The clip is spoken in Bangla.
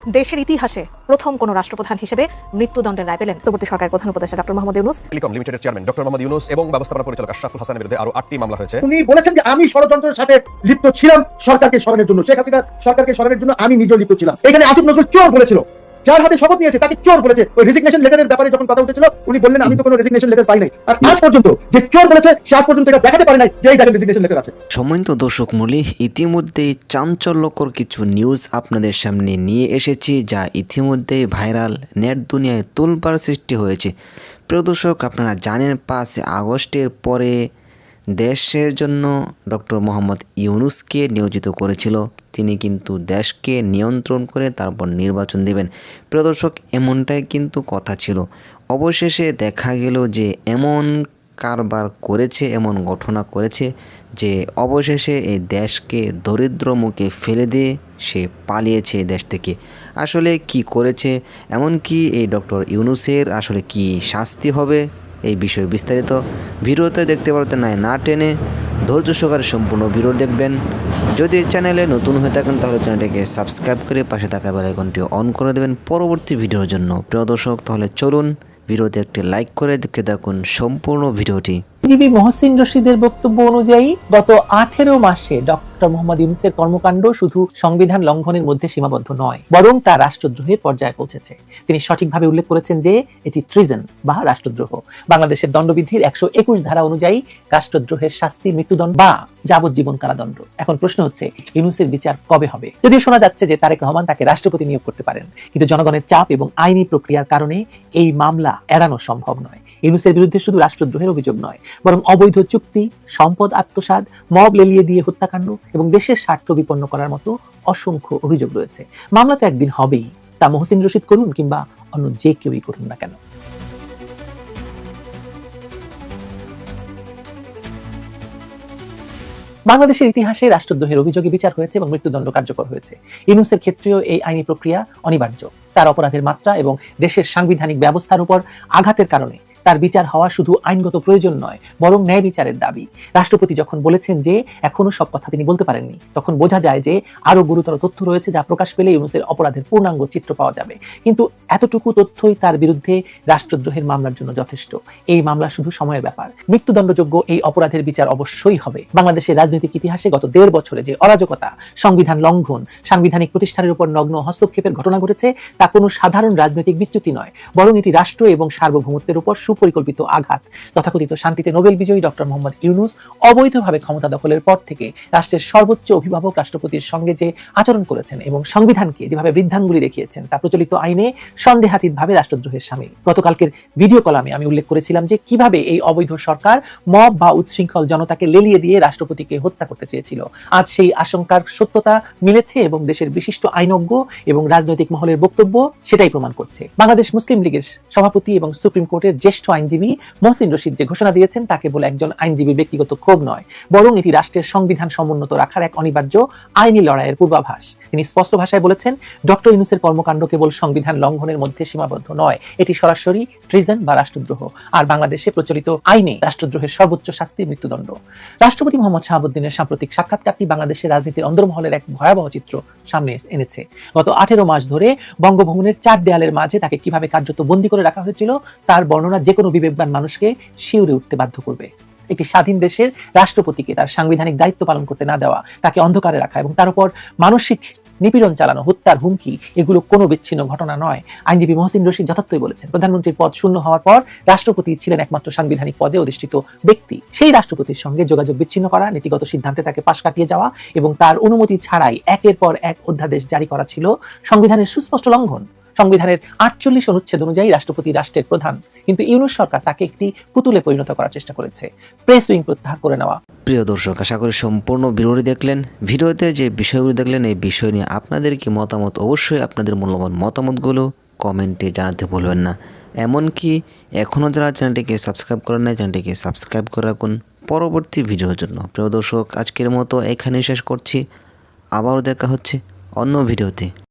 দেশের ইতিহাসে প্রথম কোন রাষ্ট্রপ্রধান হিসেবে মৃত্যুদণ্ডের রায় পেলেন অন্তর্বর্তী সরকারের প্রধান উপদেষ্টা ডক্টর মোহাম্মদ ইউনূস। টেলিকম লিমিটেডের চেয়ারম্যান ডক্টর মোহাম্মদ ইউনূস এবং ব্যবস্থাপনা পরিচালক আশরাফুল হাসানের বিরুদ্ধে আরো 8টি মামলা হয়েছে। উনি বলেছেন যে আমি ষড়যন্ত্রের সাথে লিপ্ত ছিলাম সরকারকে সরানোর জন্য, শেখ হাসিনা সরকারকে সরানোর জন্য আমি নিজেও লিপ্ত ছিলাম। এখানে আসিফ নজরুল চোর বলেছিল, যার হাতে শপথ নিয়েছে তাকে চোর বলেছে। ওই রেজিগনেশন লেটারের ব্যাপারে যখন কথা উঠেছিল উনি বললেন আমি তো কোনো রেজিগনেশন লেটার পাই নাই, আর আজ পর্যন্ত যে চোর বলেছে সে আজ পর্যন্ত এটা দেখাতে পারে নাই যে এই দেখেন রেজিগনেশন লেটার আছে। সম্মানিত দর্শক মূলী, ইতিমধ্যেই চাঞ্চল্যকর কিছু নিউজ আপনাদের সামনে নিয়ে এসেছি, যা ইতিমধ্যেই ভাইরাল, নেট দুনিয়ায় তোলপাড় সৃষ্টি হয়েছে। প্রিয় দর্শক, আপনারা জানেন 5 আগস্টের পরে দেশের জন্য ডক্টর মোহাম্মদ ইউনূসকে নিয়োজিত করেছিল। তিনি কিন্তু দেশকে নিয়ন্ত্রণ করে তারপর নির্বাচন দেবেন। প্রিয় দর্শক, এমনটাই কিন্তু কথা ছিল। অবশেষে দেখা গেল যে এমন কারবার করেছে, এমন ঘটনা করেছে যে অবশেষে এই দেশকে দরিদ্র মুখে ফেলে দিয়ে সে পালিয়েছে দেশ থেকে। আসলে কি করেছে, এমনকি এই ডক্টর ইউনূসের আসলে কি শাস্তি হবে, এই বিষয়ে বিস্তারিত ভিডিওতে দেখতে পারতেন না টেনে ধৈর্য সহকারে সম্পূর্ণ ভিডিও দেখবেন। যদি চ্যানেলে নতুন হয়ে থাকেন তাহলে চ্যানেলটিকে সাবস্ক্রাইব করে পাশে থাকা বেল আইকনটি অন করে দেবেন পরবর্তী ভিডিওর জন্য। প্রিয় দর্শক, তাহলে চলুন ভিডিওতে একটি লাইক করে দেখতে থাকুন সম্পূর্ণ ভিডিওটি। আইনজীবী মহসিন রশিদের বক্তব্য অনুযায়ী গত 18 মাসে ডক্টর মোহাম্মদ ইউনূসের কর্মকাণ্ড শুধু সংবিধান লঙ্ঘনের মধ্যে সীমাবদ্ধ নয়, বরং তা রাষ্ট্রদ্রোহের পর্যায়ে পৌঁছেছে। তিনি সঠিকভাবে উল্লেখ করেছেন যে এটি ট্রিজন বা রাষ্ট্রদ্রোহ। বাংলাদেশের দণ্ডবিধির 121 ধারা অনুযায়ী রাষ্ট্রদ্রোহের শাস্তি মৃত্যুদণ্ড বা যাবজ্জীবন কারাদণ্ড। এখন প্রশ্ন হচ্ছে, ইউনূসের বিচার কবে হবে? যদিও শোনা যাচ্ছে যে তারেক রহমান তাকে রাষ্ট্রপতি নিয়োগ করতে পারেন, কিন্তু জনগণের চাপ এবং আইনি প্রক্রিয়ার কারণে এই মামলা এড়ানো সম্ভব নয়। ইউনূসের বিরুদ্ধে শুধু রাষ্ট্রদ্রোহের অভিযোগ নয়, বরং অবৈধ চুক্তি, সম্পদ আত্মসাৎ, মব লেলিয়ে দিয়ে হত্যাকাণ্ড এবং দেশের স্বার্থ বিপন্ন করার মতো অসংখ্য অভিযোগ রয়েছে। মামলা তো একদিন হবেই, তা মহসিন রশিদ করুন কিংবা অন্য যে কেউই করুন না কেন। বাংলাদেশের ইতিহাসে রাষ্ট্রদ্রোহের অভিযোগে বিচার হয়েছে এবং মৃত্যুদণ্ড কার্যকর হয়েছে। ইউনূসের ক্ষেত্রেও এই আইনি প্রক্রিয়া অনিবার্য। তার অপরাধের মাত্রা এবং দেশের সাংবিধানিক ব্যবস্থার উপর আঘাতের কারণে তার বিচার হওয়া শুধু আইনগত প্রয়োজন নয়, বরং ন্যায় বিচারের দাবি। রাষ্ট্রপতি যখন বলেছেন যে এখনো সব কথা তিনি বলতে পারেননি, তখন বোঝা যায় যে আরো গুরুতর তথ্য রয়েছে যা প্রকাশ পেলে ইউনূসের অপরাধের পূর্ণাঙ্গ চিত্র পাওয়া যাবে। কিন্তু এতটুকু তথ্যই তার বিরুদ্ধে রাষ্ট্রদ্রোহের মামলার জন্য যথেষ্ট। এই মামলা শুধু সময়ের ব্যাপার। মৃত্যুদণ্ডযোগ্য এই অপরাধের বিচার অবশ্যই হবে। বাংলাদেশের রাজনৈতিক ইতিহাসে গত 1.5 বছরে যে অরাজকতা, সংবিধান লঙ্ঘন, সাংবিধানিক প্রতিষ্ঠানের উপর নগ্ন হস্তক্ষেপের ঘটনা ঘটেছে, তা কোনো সাধারণ রাজনৈতিক বিচ্যুতি নয়, বরং এটি রাষ্ট্র এবং সার্বভৌমত্বের উপর সুপরিকল্পিত আঘাত। তথাকথিত শান্তিতে নোবেল বিজয়ী ডক্টর মোহাম্মদ ইউনূস অবৈধভাবে ক্ষমতা দখলের পর থেকে রাষ্ট্রের সর্বোচ্চ অভিভাবক রাষ্ট্রপতির সঙ্গে যে আচরণ করেছেন এবং সংবিধানকে যেভাবে বৃদ্ধাঙ্গুলি দেখিয়েছেন, তা প্রচলিত আইনে সন্দেহাতীতভাবে রাষ্ট্রদ্রোহের শামিল। গতকালকের ভিডিও কলামে আমি উল্লেখ করেছিলাম যে কিভাবে এই অবৈধ সরকার মব বা উচ্ছৃঙ্খল জনতাকে লেলিয়ে দিয়ে রাষ্ট্রপতিকে হত্যা করতে চেয়েছিল। আজ সেই আশঙ্কার সত্যতা মিলেছে এবং দেশের বিশিষ্ট আইনজ্ঞ এবং রাজনৈতিক মহলের বক্তব্য সেটাই প্রমাণ করছে। বাংলাদেশ মুসলিম লীগের সভাপতি এবং সুপ্রিম কোর্টের জ্যেষ্ঠ আইনজীবী মহসিন রশিদ যে ঘোষণা দিয়েছেন, তাকে বলে একজন আইনজীবীর ব্যক্তিগত ক্ষোভ নয়, বরং এটি রাষ্ট্রের সংবিধান সমুন্নত রাখার এক অনিবার্য আইনি লড়াইয়ের পূর্বাভাস। তিনি স্পষ্ট ভাষায় বলেছেন, ডক্টর ইউনূসের কর্মকাণ্ড কেবল সংবিধান লঙ্ঘনের মধ্যে সীমাবদ্ধ নয়, এটি সরাসরি ট্রিজন বা রাষ্ট্রদ্রোহ। আর বাংলাদেশে প্রচলিত আইনে রাষ্ট্রদ্রোহের সর্বোচ্চ শাস্তি মৃত্যুদণ্ড। রাষ্ট্রপতি মোহাম্মদ শাহাবুদ্দিনের সাম্প্রতিক সাক্ষাৎকারটি বাংলাদেশের রাজনীতির অন্দরমহলের এক ভয়াবহ চিত্র সামনে এনেছে। গত 18 মাস ধরে বঙ্গভবনের 4 দেয়ালের মাঝে তাকে কিভাবে কার্যত বন্দী করে রাখা হয়েছিল, তার বর্ণনা যে কোনো বিবেকবান মানুষকে শিউরে উঠতে বাধ্য করবে। একটি স্বাধীন দেশের রাষ্ট্রপতিকে তার সাংবিধানিক দায়িত্ব পালন করতে না দেওয়া, তাকে অন্ধকারে রাখা এবং তার উপর মানসিক নিপীড়ন চালানো, হত্যার হুমকি, এগুলো কোনো বিচ্ছিন্ন ঘটনা নয়। আইনজীবী মহসিন রশিদ যথার্থই বলেছেন, প্রধানমন্ত্রীর পদ শূন্য হওয়ার পর রাষ্ট্রপতি ছিলেন একমাত্র সাংবিধানিক পদে অধিষ্ঠিত ব্যক্তি। সেই রাষ্ট্রপতির সঙ্গে যোগাযোগ বিচ্ছিন্ন করা, নীতিগত সিদ্ধান্তে তাকে পাশ কাটিয়ে যাওয়া এবং তার অনুমতি ছাড়াই একের পর এক অধ্যাদেশ জারি করা ছিল সংবিধানের সুস্পষ্ট লঙ্ঘন। সংবিধানের 48 অনুচ্ছেদ অনুযায়ী রাষ্ট্রপতি রাষ্ট্রের প্রধান, কিন্তু ইউনূস সরকার তাকে একটি পুতুলে পরিণত করার চেষ্টা করেছে। প্রেস উইং প্রত্যাহার করে নেওয়া। প্রিয় দর্শক, আশা করি সম্পূর্ণ ভিডিওটি দেখলেন। ভিডিওতে যে বিষয়গুলো দেখলেন, এই বিষয় নিয়ে আপনাদের কি মতামত, অবশ্যই আপনাদের মূল্যবান মতামতগুলো কমেন্টে জানাতে ভুলবেন না। এমনকি এখনও যারা চ্যানেলটিকে সাবস্ক্রাইব করেন না, চ্যানেলটিকে সাবস্ক্রাইব করে রাখুন পরবর্তী ভিডিওর জন্য। প্রিয় দর্শক, আজকের মতো এখানেই শেষ করছি। আবারও দেখা হচ্ছে অন্য ভিডিওতে।